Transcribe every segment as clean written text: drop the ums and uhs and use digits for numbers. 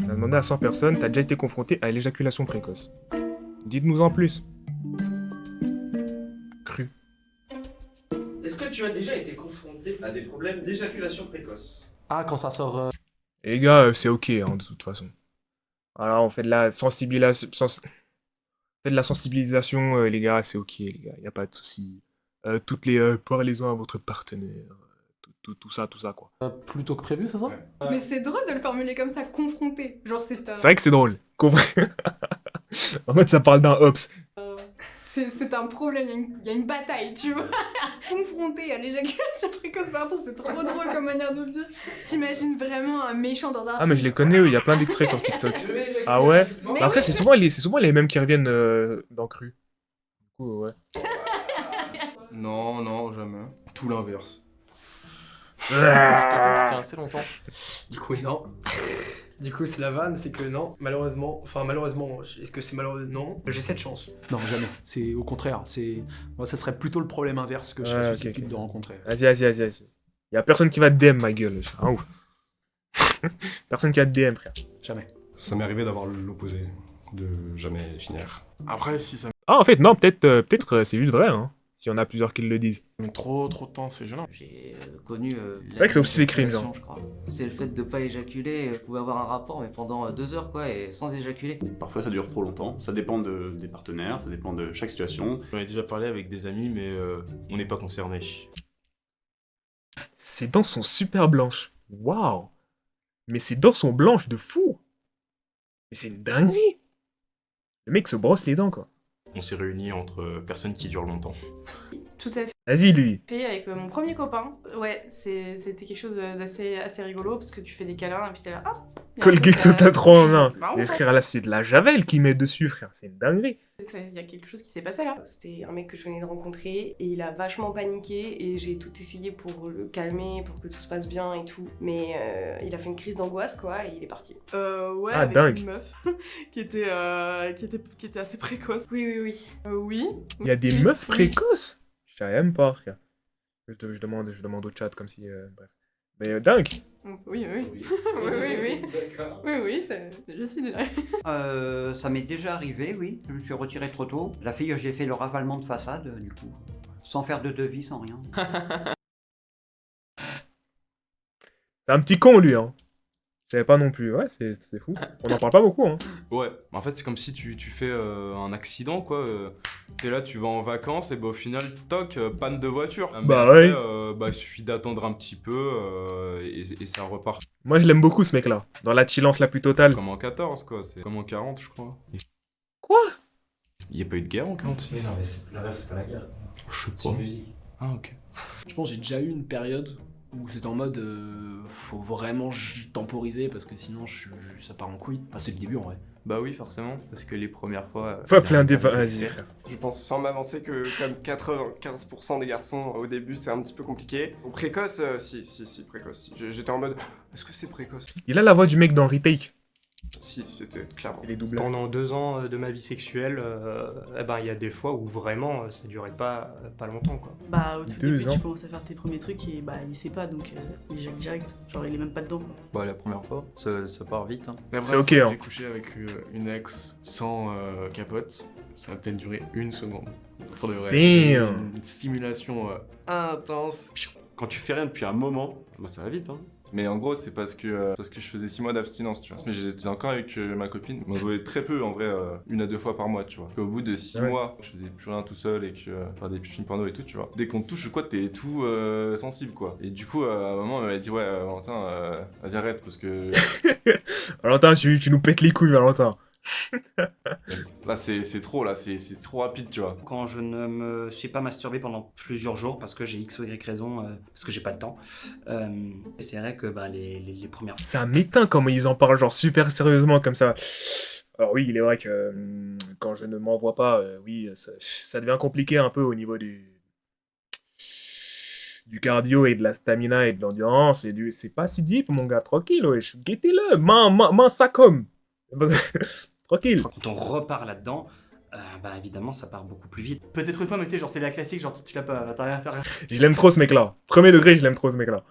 On a demandé à 100 personnes, t'as déjà été confronté à l'éjaculation précoce. Dites-nous en plus. Cru. Est-ce que tu as déjà été confronté à des problèmes d'éjaculation précoce? Ah, quand ça sort. Et les gars, c'est ok, hein, de toute façon. Voilà, on fait de la sensibilisation, les gars, c'est ok, les gars, y a pas de souci. Parlez-en à votre partenaire. Tout ça, quoi. Plus tôt que prévu, c'est ça? Mais c'est drôle de le formuler comme ça, confronté. Genre, C'est vrai que c'est drôle. En fait, ça parle d'un Hobbes. c'est un problème, il y a une bataille, tu vois. Confronté à l'éjaculation précoce, pardon, c'est trop drôle comme manière de le dire. T'imagines vraiment un méchant dans un Ah, mais je les connais, eux, y a plein d'extraits sur TikTok. Ah ouais? Mais Après, oui. c'est souvent les mêmes qui reviennent dans Cru. Du coup, ouais. Non, non, jamais. Tout l'inverse. Tiens, assez longtemps. Du coup, non. Du coup, c'est la vanne, c'est que non, malheureusement, est-ce que c'est malheureux? Non, j'ai cette chance. Non, jamais. C'est au contraire. Moi, ça serait plutôt le problème inverse que je serais Ouais, ok, susceptible ok. de rencontrer. Vas-y. Y a personne qui va te DM, ma gueule. Ah, ouf. Personne qui va te DM, frère. Jamais. Ça m'est arrivé d'avoir l'opposé, de jamais finir. Après, si ça Ah, en fait, non, peut-être c'est juste vrai, hein. S'il y en a plusieurs qui le disent. met trop de temps, c'est gênant. J'ai connu. C'est vrai que c'est aussi écrit, genre. je crois. C'est le fait de pas éjaculer. Je pouvais avoir un rapport, mais pendant 2 heures, quoi, et sans éjaculer. Parfois ça dure trop longtemps, ça dépend des partenaires, ça dépend de chaque situation. J'en ai déjà parlé avec des amis, mais on n'est pas concernés. Ses dents sont super blanches. Waouh. Mais ses dents sont blanches de fou. Mais c'est une dinguerie. Le mec se brosse les dents, quoi. On s'est réunis entre personnes qui durent longtemps. Tout à Vas-y, lui. fait, avec mon premier copain. Ouais, c'était quelque chose assez rigolo, parce que tu fais des câlins, et puis t'es là, ah. il y a un Colgate truc, Total 3 en 1. Bah, on Mais s'en frère, là, c'est de la javel qu'ils mettent dessus, frère. C'est une dinguerie. Il y a quelque chose qui s'est passé là. C'était un mec que je venais de rencontrer et il a vachement paniqué et j'ai tout essayé pour le calmer, pour que tout se passe bien et tout. Mais il a fait une crise d'angoisse quoi et il est parti. Ouais, Ah, avec dingue. une meuf qui était assez précoce. Oui. Oui. Il y a des Oui, meufs oui. précoces. Je savais même pas, frère. Je demande au chat comme si... bref. Mais dingue. Oui. Oui, je suis là. Ça m'est déjà arrivé, oui. Je me suis retiré trop tôt. La fille, j'ai fait le ravalement de façade, du coup. Sans faire de devis, sans rien. C'est un petit con, lui, hein. Je savais pas non plus. Ouais, c'est fou. On en parle pas beaucoup, hein. Ouais, en fait c'est comme si tu fais un accident quoi. T'es là, tu vas en vacances et bah au final, toc, panne de voiture. Mais Bah après, ouais. il suffit d'attendre un petit peu et ça repart Moi, je l'aime beaucoup, ce mec-là. Dans la chillance la plus totale. comme en 14 quoi, c'est comme en 40 je crois. Quoi? Il y a pas eu de guerre en 46? Mais non, mais le rêve, c'est pas la guerre. Je sais C'est pas. une musique. Ah ok. Je pense que j'ai déjà eu une période où c'était en mode faut vraiment temporiser parce que sinon ça part en couille. Enfin, c'est le début en vrai. Bah oui, forcément, parce que les premières fois... Faut appeler un débat. Vas-y, frère. Je pense sans m'avancer que comme 95% des garçons au début c'est un petit peu compliqué. Ou précoce, si, précoce. Si. J'étais en mode, est-ce que c'est précoce? Il a la voix du mec dans Retake. Si, c'était clairement. Il est doublé. Pendant 2 ans de ma vie sexuelle, il y a des fois où vraiment ça durait pas longtemps quoi. Bah au tout 2 début ans. tu commences à faire tes premiers trucs et bah il sait pas donc il jette direct, genre il est même pas dedans quoi. Bah la première fois, ça part vite. Hein. Mais après, C'est ok, hein. j'ai couché avec une ex sans capote, ça a peut-être duré 1 seconde. Pour de vrai. Damn. Une stimulation intense. Quand tu fais rien depuis un moment, bah ça va vite, hein. Mais en gros, c'est parce que je faisais 6 mois d'abstinence, tu vois. Mais j'étais encore avec ma copine. On se voyait très peu, en vrai, 1 à 2 fois par mois, tu vois. Au bout de 6 Ouais. mois, je faisais plus rien tout seul et que faire des films porno et tout, tu vois. Dès qu'on te touche, quoi, t'es tout sensible, quoi. Et du coup, à un moment, elle m'a dit, ouais, Valentin, vas-y, arrête, parce que Valentin, tu nous pètes les couilles, Valentin. là, c'est trop, là, c'est trop rapide, tu vois. Quand je ne me suis pas masturbé pendant plusieurs jours parce que j'ai X ou Y raison, parce que j'ai pas le temps, c'est vrai que les premières fois. Ça m'éteint comment ils en parlent, genre super sérieusement comme ça. Alors oui, il est vrai que quand je ne m'envoie pas, oui, ça devient compliqué un peu au niveau du cardio et de la stamina et de l'endurance. C'est pas si deep, mon gars, tranquille, wesh. Guettez-le, main ça comme. Tranquille. Quand on repart là-dedans, évidemment ça part beaucoup plus vite. Peut-être une fois mais tu sais genre c'est la classique, genre tu l'as pas, t'as rien à faire. Je l'aime trop ce mec-là. Premier degré, je l'aime trop ce mec-là.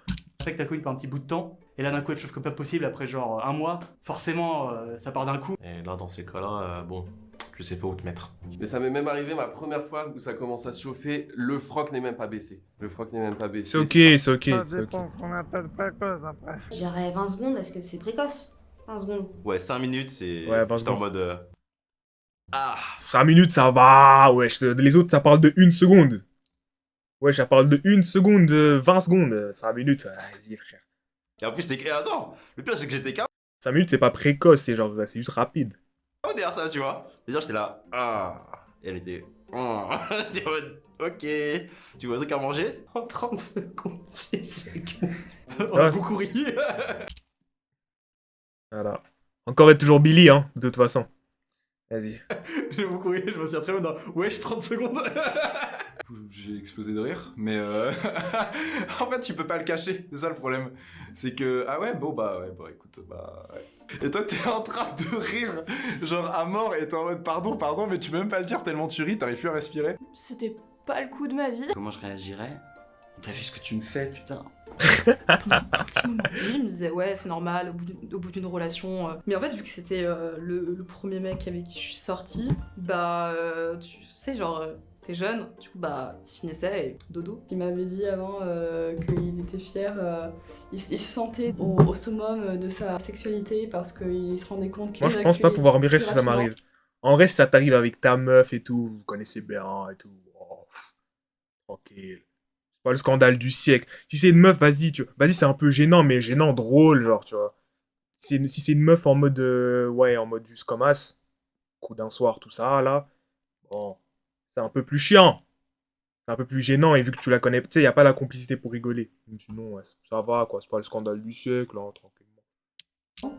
avec ta copine pendant un petit bout de temps, et là d'un coup elle chauffe comme pas possible après genre un mois, forcément ça part d'un coup. Et là, dans ces cas-là, bon, je sais pas où te mettre. Mais ça m'est même arrivé ma première fois où ça commence à se chauffer, le froc n'est même pas baissé. Le froc n'est même pas baissé. C'est ok, c'est ok. Ça c'est ok. dépend ce qu'on appelle précoce après. Je dirais 20 secondes, est-ce que c'est précoce? 20 secondes. Ouais, 5 minutes, c'est. Ouais, 20 j'étais en secondes. mode. Ah 5 minutes, ça va, wesh. Les autres, ça parle de 1 seconde. Ouais, ça parle de 1 seconde, 20 secondes. 5 minutes, vas-y, frère. Et en plus, j'étais. Attends, le pire, c'est que j'étais 5 minutes, c'est pas précoce, c'est genre, c'est juste rapide. derrière ça, tu vois. Et genre, j'étais là. Ah Et elle était. Ah J'étais en mode. Ok. Tu veux un truc à manger En 30 secondes, j'ai On a beaucoup ri. Voilà. Encore et toujours Billy, hein, de toute façon. Vas-y. J'ai beaucoup ri, je me souviens très bien dans wesh 30 secondes. J'ai explosé de rire, mais en fait tu peux pas le cacher, c'est ça le problème. C'est que, ah ouais, bon bah écoute, bah ouais. Et toi t'es en train de rire, genre à mort, et t'es en mode pardon, mais tu peux même pas le dire tellement tu ris, t'arrives plus à respirer. C'était pas le coup de ma vie. Comment je réagirais? T'as vu ce que tu me fais, putain? Il me disait ouais c'est normal au bout d'une relation mais en fait vu que c'était le premier mec avec qui je suis sortie bah tu sais genre t'es jeune du coup bah il finissait et dodo. Il m'avait dit avant qu'il était fier, il se sentait au summum de sa sexualité parce qu'il se rendait compte qu'il Moi, je pense pas pouvoir mirer si ça m'arrive. En vrai, si ça t'arrive avec ta meuf et tout, vous connaissez bien et tout. Oh, tranquille. Pas le scandale du siècle. Si c'est une meuf, vas-y, vas-y, c'est un peu gênant, mais gênant, drôle, genre, tu vois. Si c'est une meuf en mode, ouais, en mode juste comme as, coup d'un soir, tout ça, là, bon, c'est un peu plus chiant. C'est un peu plus gênant, et vu que tu la connais, tu sais, y a pas la complicité pour rigoler. Sinon, ouais, ça va, quoi, c'est pas le scandale du siècle, hein, tranquillement.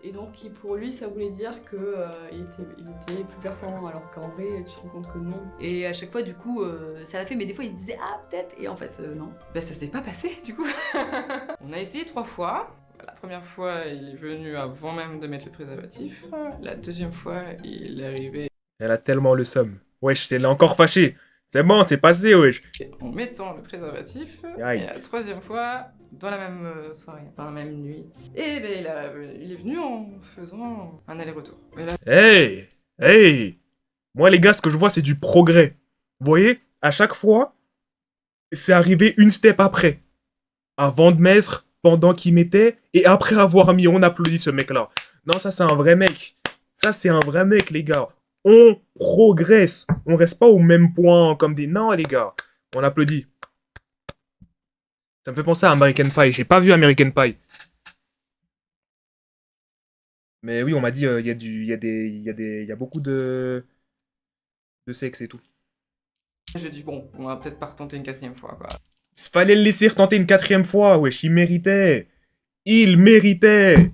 Et donc pour lui ça voulait dire que il était plus performant alors qu'en vrai tu te rends compte que non. Et à chaque fois du coup ça l'a fait mais des fois il se disait ah peut-être et en fait non. Bah ça s'est pas passé du coup. On a essayé 3 fois. La première fois il est venu avant même de mettre le préservatif. La deuxième fois il est arrivé Elle a tellement le seum. Wesh, elle est encore fâchée. C'est bon, c'est passé, wesh. en mettant le préservatif. Aïe. Et la troisième fois dans la même soirée, enfin la même nuit. Et ben il est venu en faisant un aller-retour. Et là... Hey! Moi, les gars, ce que je vois, c'est du progrès. Vous voyez, à chaque fois, c'est arrivé une step après. Avant de mettre, pendant qu'il mettait, et après avoir mis, on applaudit ce mec-là. Non, ça, c'est un vrai mec. Ça, c'est un vrai mec, les gars. On progresse. On reste pas au même point comme des... Non, les gars. On applaudit. Ça me fait penser à American Pie. J'ai pas vu American Pie. Mais oui, on m'a dit il y a beaucoup de sexe et tout. J'ai dit bon, on va peut-être pas retenter une 4e fois quoi. Il fallait le laisser retenter une 4e fois, wesh, il méritait. Il méritait.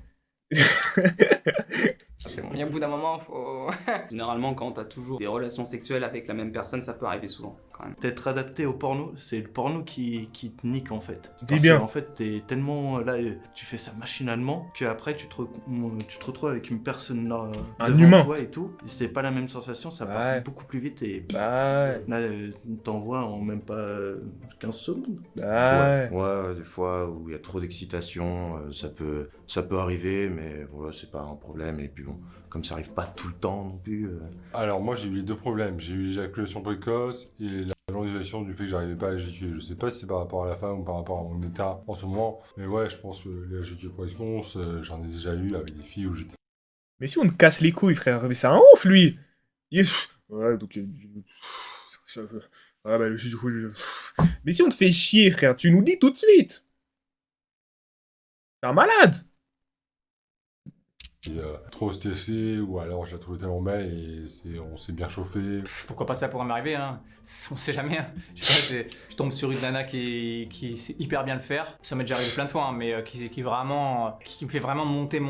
C'est bon, et au bout d'un moment, faut... Généralement, quand t'as toujours des relations sexuelles avec la même personne, ça peut arriver souvent, quand même. T'être adapté au porno, c'est le porno qui te nique, en fait. Dis bien. En fait, t'es tellement... Là, tu fais ça machinalement, qu'après, tu te retrouves avec une personne là, un devant humain. toi et tout. C'est pas la même sensation, ça part beaucoup plus vite et... Bah ouais. Là, t'envoies en même pas 15 secondes. Bah ouais, des fois où il y a trop d'excitation, ça peut arriver, mais voilà, c'est pas un problème. Et puis bon, comme ça arrive pas tout le temps non plus. Alors moi j'ai eu les deux problèmes, j'ai eu l'éjaculation précoce et la prolongation du fait que j'arrivais pas à éjaculer. Je sais pas si c'est par rapport à la femme ou par rapport à mon état en ce moment, mais ouais, je pense que l'éjaculation précoce, j'en ai déjà eu avec des filles où j'étais... Mais si on te casse les couilles, frère, mais c'est un ouf, lui. Ouais, donc... Ouais, bah, mais si on te fait chier, frère, tu nous dis tout de suite. C'est un malade. Trop stressé, ou alors je la trouvais tellement belle et on s'est bien chauffé. Pourquoi pas ça pourrait m'arriver, hein. On sait jamais, hein. Je tombe sur une nana qui sait hyper bien le faire. Ça m'est déjà arrivé plein de fois, hein, mais qui me fait vraiment monter.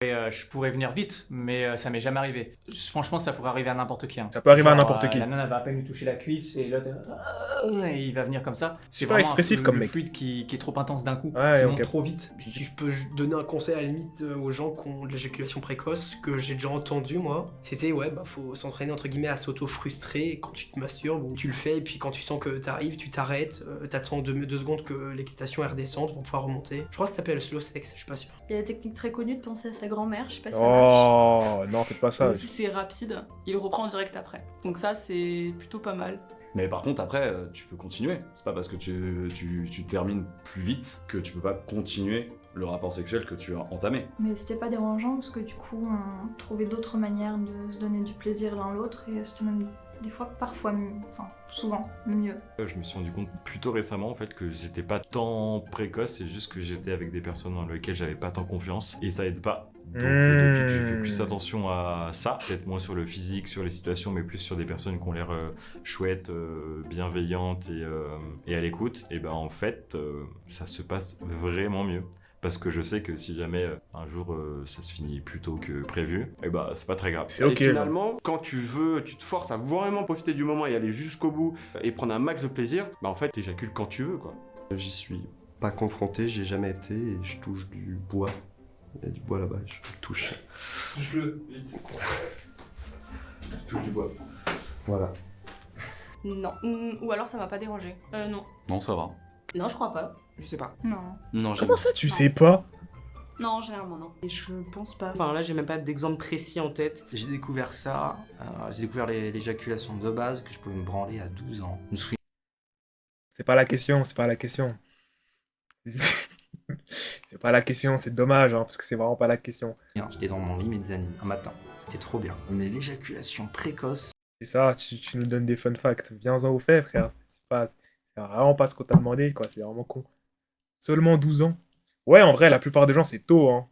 Et je pourrais venir vite, mais ça m'est jamais arrivé. Franchement, ça pourrait arriver à n'importe qui. Hein. Ça peut arriver à n'importe qui. La nana va à peine lui toucher la cuisse et l'autre, et il va venir comme ça. C'est pas expressif comme mec. Fluide qui est trop intense d'un coup, Ouais, qui ok. monte trop vite. Si je peux donner un conseil à la limite aux gens qui ont de l'éjaculation précoce, que j'ai déjà entendu moi, c'était faut s'entraîner entre guillemets à s'auto-frustrer. Et quand tu te masturbes, tu le fais, et puis quand tu sens que t'arrives, tu t'arrêtes, t'attends 2 secondes que l'excitation elle redescende pour pouvoir remonter. Je crois que ça s'appelle le slow sex, je suis pas sûr. Il y a la technique très connue de penser à sa grand-mère, je sais pas si ça marche. Oh, non, faites pas ça. Même si c'est rapide, il reprend direct après. Donc ça, c'est plutôt pas mal. Mais par contre, après, tu peux continuer. C'est pas parce que tu termines plus vite que tu peux pas continuer le rapport sexuel que tu as entamé. Mais c'était pas dérangeant parce que du coup, on trouvait d'autres manières de se donner du plaisir l'un l'autre et c'était même des fois, parfois, souvent mieux. Je me suis rendu compte plutôt récemment en fait que j'étais pas tant précoce, c'est juste que j'étais avec des personnes dans lesquelles j'avais pas tant confiance et ça aide pas. Donc depuis que je fais plus attention à ça, peut-être moins sur le physique, sur les situations, mais plus sur des personnes qui ont l'air chouettes, bienveillantes et à l'écoute, et ben en fait ça se passe vraiment mieux. Parce que je sais que si jamais un jour ça se finit plus tôt que prévu, et bah c'est pas très grave. Et finalement, quand tu te forces à vraiment profiter du moment et aller jusqu'au bout et prendre un max de plaisir, bah en fait t'éjacules quand tu veux quoi. J'y suis pas confronté, j'y ai jamais été et je touche du bois. Il y a du bois là-bas, je touche. Touche-le, vite. Je touche du bois. Voilà. Non. Ou alors ça m'a pas dérangé. Non. Non, ça va. Non, je crois pas. Je sais pas. Non. Non, Comment ça, tu sais pas? Non, généralement non. Et je pense pas. Enfin là, j'ai même pas d'exemple précis en tête. J'ai découvert ça, j'ai découvert l'éjaculation de base, que je pouvais me branler à 12 ans. C'est pas la question, c'est pas la question. C'est pas la question, c'est dommage, hein, parce que c'est vraiment pas la question. J'étais dans mon lit mezzanine un matin, c'était trop bien. Mais l'éjaculation précoce... C'est ça, tu nous donnes des fun facts. Viens-en au fait, frère. C'est vraiment pas ce qu'on t'a demandé, quoi. C'est vraiment con. Seulement 12 ans. Ouais, en vrai, la plupart des gens, c'est tôt, hein.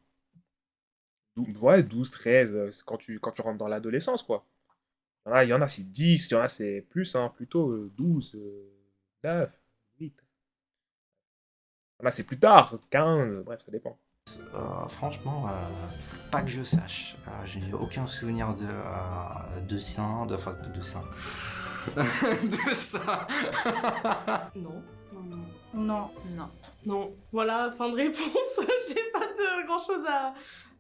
Ouais, 12, 13, c'est quand tu rentres dans l'adolescence, quoi. Il y en a, c'est 10, il y en a, c'est plus, hein, plutôt 12, 9, 8. Il y en a, c'est plus tard, 15, bref, ça dépend. Franchement, pas que je sache. Je n'ai aucun souvenir de seins, de seins. De ça. Non. Non. Non. Voilà, fin de réponse. J'ai pas de grand chose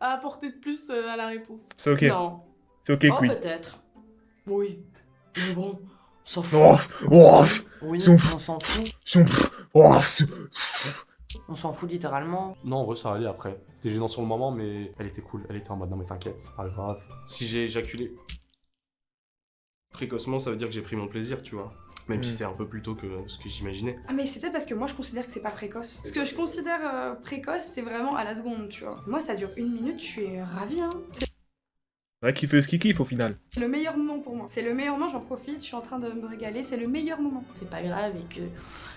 à apporter de plus à la réponse. C'est ok. Non. C'est ok, Queen. Peut-être. Oui. Mais bon, on s'en fout. Oui, Son- on s'en fout. On s'en fout littéralement. Non, en vrai, ça allait après. C'était gênant sur le moment, mais elle était cool. Elle était en mode non, mais t'inquiète, c'est pas grave. Si j'ai éjaculé précocement, ça veut dire que j'ai pris mon plaisir, tu vois. Même si c'est un peu plus tôt que ce que j'imaginais. Ah mais c'est peut-être parce que moi je considère que c'est pas précoce. Ce que je considère précoce, c'est vraiment à la seconde, tu vois. Moi ça dure 1 minute, je suis ravie, hein. C'est vrai qu'il fait ce qu'il kiffe au final. C'est le meilleur moment pour moi. C'est le meilleur moment, j'en profite, je suis en train de me régaler, c'est le meilleur moment. C'est pas grave et que...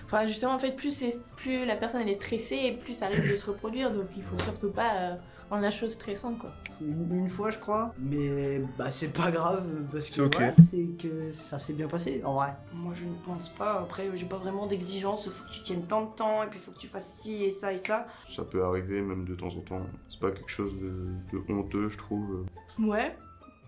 Enfin, justement, en fait, plus la personne elle est stressée et plus ça risque de se reproduire, donc il faut surtout pas rendre la chose stressante, quoi. Une fois, je crois, mais c'est pas grave parce que C'est ok. ouais, c'est que ça s'est bien passé en vrai. Moi je ne pense pas, après j'ai pas vraiment d'exigence, faut que tu tiennes tant de temps, et puis faut que tu fasses ci et ça et ça. Ça peut arriver même de temps en temps. C'est pas quelque chose de honteux, je trouve. Ouais.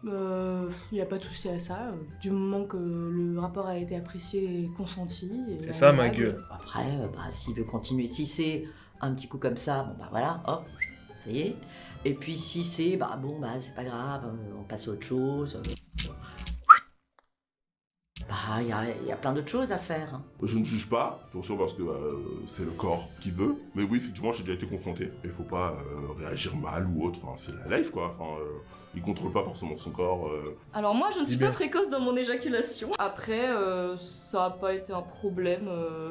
Y a pas de souci à ça, du moment que le rapport a été apprécié et consenti. C'est ça, ma gueule. Après, s'il veut continuer, si c'est un petit coup comme ça, bon voilà, hop, ça y est. Et puis si c'est, c'est pas grave, on passe à autre chose. Il y a plein d'autres choses à faire. Hein. Je ne juge pas, attention parce que c'est le corps qui veut. Mais oui, effectivement, j'ai déjà été confronté. Il faut pas réagir mal ou autre. Enfin, c'est la life, quoi. Enfin, il contrôle pas forcément son corps. Alors moi, je ne suis pas précoce dans mon éjaculation. Après, ça n'a pas été un problème,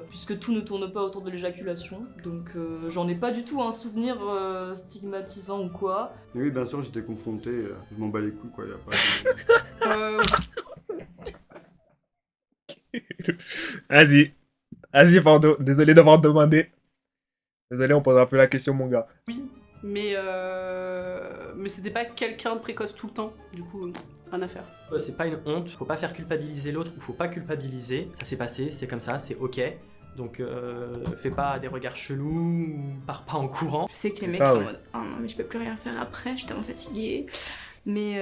puisque tout ne tourne pas autour de l'éjaculation. Donc j'en ai pas du tout un souvenir stigmatisant ou quoi. Mais oui, bien sûr, j'étais confronté. Je m'en bats les couilles, quoi. Y a pas Vas-y, Fardo. Désolé d'avoir demandé. Désolé, on posera plus la question, mon gars. Oui, mais c'était pas quelqu'un de précoce tout le temps, du coup, rien à faire. C'est pas une honte, faut pas faire culpabiliser l'autre ou faut pas culpabiliser. Ça s'est passé, c'est comme ça, c'est ok. Donc fais pas des regards chelous ou pars pas en courant. Je sais que les C'est mecs ça, sont en ouais. mode oh non mais je peux plus rien faire après, je suis tellement fatiguée. Mais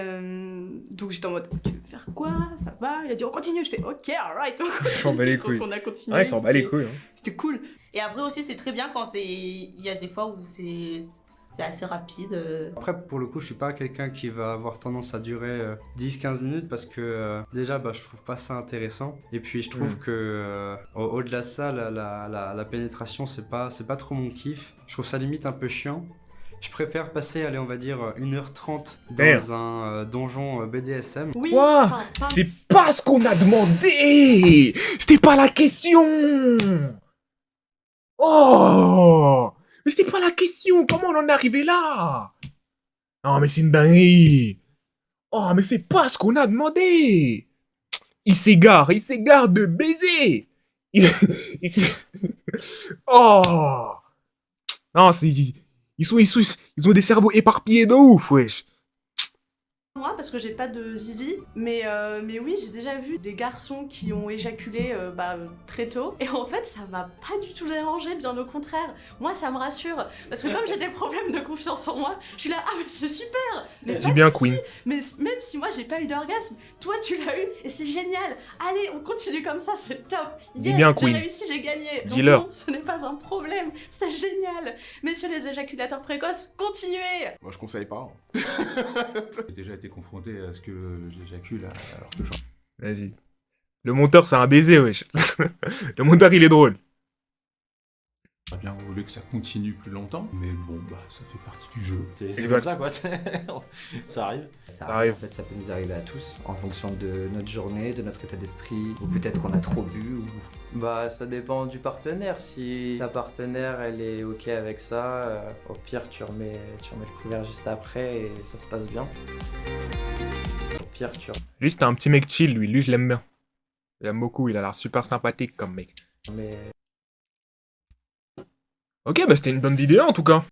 donc j'étais en mode tu veux faire quoi? Ça va? Il a dit on continue, je fais ok alright on continue. Il s'en bat les couilles. Donc on a continué. Ouais, il s'en bat les c'était- couilles. Hein. C'était cool. Et après aussi, c'est très bien quand c'est. Il y a des fois où c'est assez rapide. Après, pour le coup, je suis pas quelqu'un qui va avoir tendance à durer 10-15 minutes parce que déjà, je trouve pas ça intéressant. Et puis, je trouve que au-delà de ça, la pénétration, c'est pas trop mon kiff. Je trouve ça limite un peu chiant. Je préfère passer, allez, on va dire 1h30 Damn. dans un donjon BDSM. Quoi? C'est pas ce qu'on a demandé! C'était pas la question! Oh! Mais c'était pas la question! Comment on en est arrivé là? Non, mais c'est une dinguerie! Oh, mais c'est pas ce qu'on a demandé! Il s'égare de baiser! Oh! Non, c'est... Ils ont des cerveaux éparpillés de ouf, wesh! Moi, parce que j'ai pas de zizi, mais oui, j'ai déjà vu des garçons qui ont éjaculé très tôt, et en fait, ça m'a pas du tout dérangé, bien au contraire. Moi, ça me rassure, parce que comme j'ai des problèmes de confiance en moi, je suis là, ah mais c'est super. Mais Dis pas de bien, soucis. Queen. Mais même si moi j'ai pas eu d'orgasme, toi tu l'as eu, et c'est génial. Allez, on continue comme ça, c'est top. Dis Yes, bien, j'ai Queen. réussi, j'ai gagné. Donc Dis-leur. non, ce n'est pas un problème, c'est génial. Messieurs les éjaculateurs précoces, continuez. Moi, je conseille pas. J'ai déjà été confronté à ce que j'éjacule alors que j'en... Vas-y. Le monteur, c'est un baiser, wesh. Le monteur, il est drôle. J'aurais bien voulu que ça continue plus longtemps, mais bon, ça fait partie du jeu. C'est Exact. comme ça, quoi. Ça arrive. Ça arrive. En fait, ça peut nous arriver à tous, en fonction de notre journée, de notre état d'esprit, ou peut-être qu'on a trop bu, ou... Bah, ça dépend du partenaire. Si ta partenaire, elle est ok avec ça, au pire, tu remets le couvert juste après et ça se passe bien. Au pire, tu Lui, c'était un petit mec chill, lui. Lui, je l'aime bien. Je l'aime beaucoup. Il a l'air super sympathique comme mec. remets... Ok, bah c'était une bonne vidéo en tout cas.